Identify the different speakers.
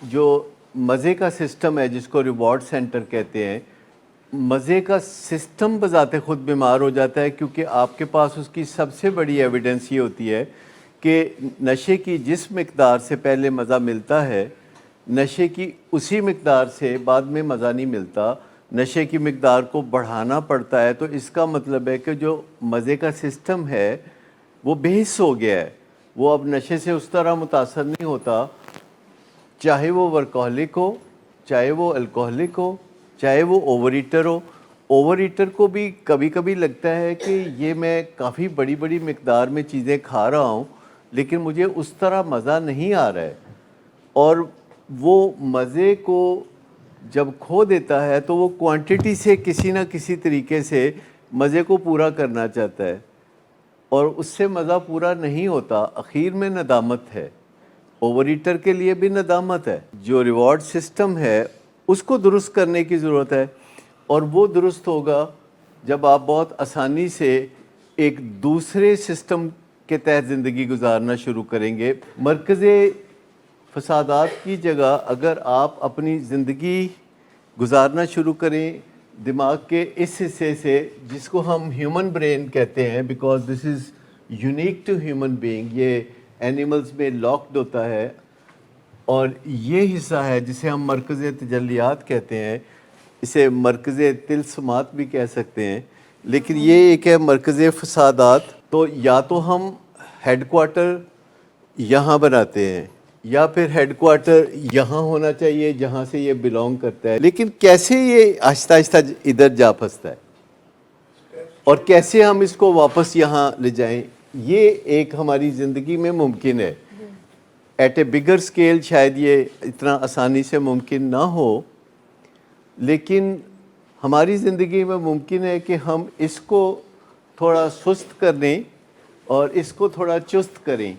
Speaker 1: جو مزے کا سسٹم ہے جس کو ریوارڈ سینٹر کہتے ہیں، مزے کا سسٹم بذات خود بیمار ہو جاتا ہے، کیونکہ آپ کے پاس اس کی سب سے بڑی ایویڈنس یہ ہوتی ہے کہ نشے کی جس مقدار سے پہلے مزہ ملتا ہے، نشے کی اسی مقدار سے بعد میں مزہ نہیں ملتا، نشے کی مقدار کو بڑھانا پڑتا ہے۔ تو اس کا مطلب ہے کہ جو مزے کا سسٹم ہے وہ بے حس ہو گیا ہے، وہ اب نشے سے اس طرح متاثر نہیں ہوتا، چاہے وہ ورکہولک ہو، چاہے وہ الکوہلک ہو، چاہے وہ اوور ایٹر ہو۔ اوور ایٹر کو بھی کبھی کبھی لگتا ہے کہ یہ میں کافی بڑی بڑی مقدار میں چیزیں کھا رہا ہوں لیکن مجھے اس طرح مزہ نہیں آ رہا ہے، اور وہ مزے کو جب کھو دیتا ہے تو وہ کوانٹٹی سے کسی نہ کسی طریقے سے مزے کو پورا کرنا چاہتا ہے، اور اس سے مزہ پورا نہیں ہوتا، اخیر میں ندامت ہے۔ اوور ایٹر کے لیے بھی ندامت ہے۔ جو ریوارڈ سسٹم ہے اس کو درست کرنے کی ضرورت ہے، اور وہ درست ہوگا جب آپ بہت آسانی سے ایک دوسرے سسٹم کے تحت زندگی گزارنا شروع کریں گے۔ مرکز فسادات کی جگہ اگر آپ اپنی زندگی گزارنا شروع کریں دماغ کے اس حصے سے جس کو ہم ہیومن برین کہتے ہیں، because this is unique to human being, یہ اینیملز میں لاکڈ ہوتا ہے، اور یہ حصہ ہے جسے ہم مرکز تجلیات کہتے ہیں، اسے مرکز طلسمات بھی کہہ سکتے ہیں، لیکن یہ ایک ہے مرکز فسادات۔ تو یا تو ہم ہیڈ کوارٹر یہاں بناتے ہیں، یا پھر ہیڈ کوارٹر یہاں ہونا چاہیے جہاں سے یہ بلونگ کرتا ہے، لیکن کیسے یہ آہستہ آہستہ ادھر جا پھنستا ہے اور کیسے ہم اس کو واپس یہاں لے جائیں، یہ ایک ہماری زندگی میں ممکن ہے۔ ایٹ اے بگر اسکیل شاید یہ اتنا آسانی سے ممکن نہ ہو، لیکن ہماری زندگی میں ممکن ہے کہ ہم اس کو تھوڑا سست کر دیں اور اس کو تھوڑا چست کریں۔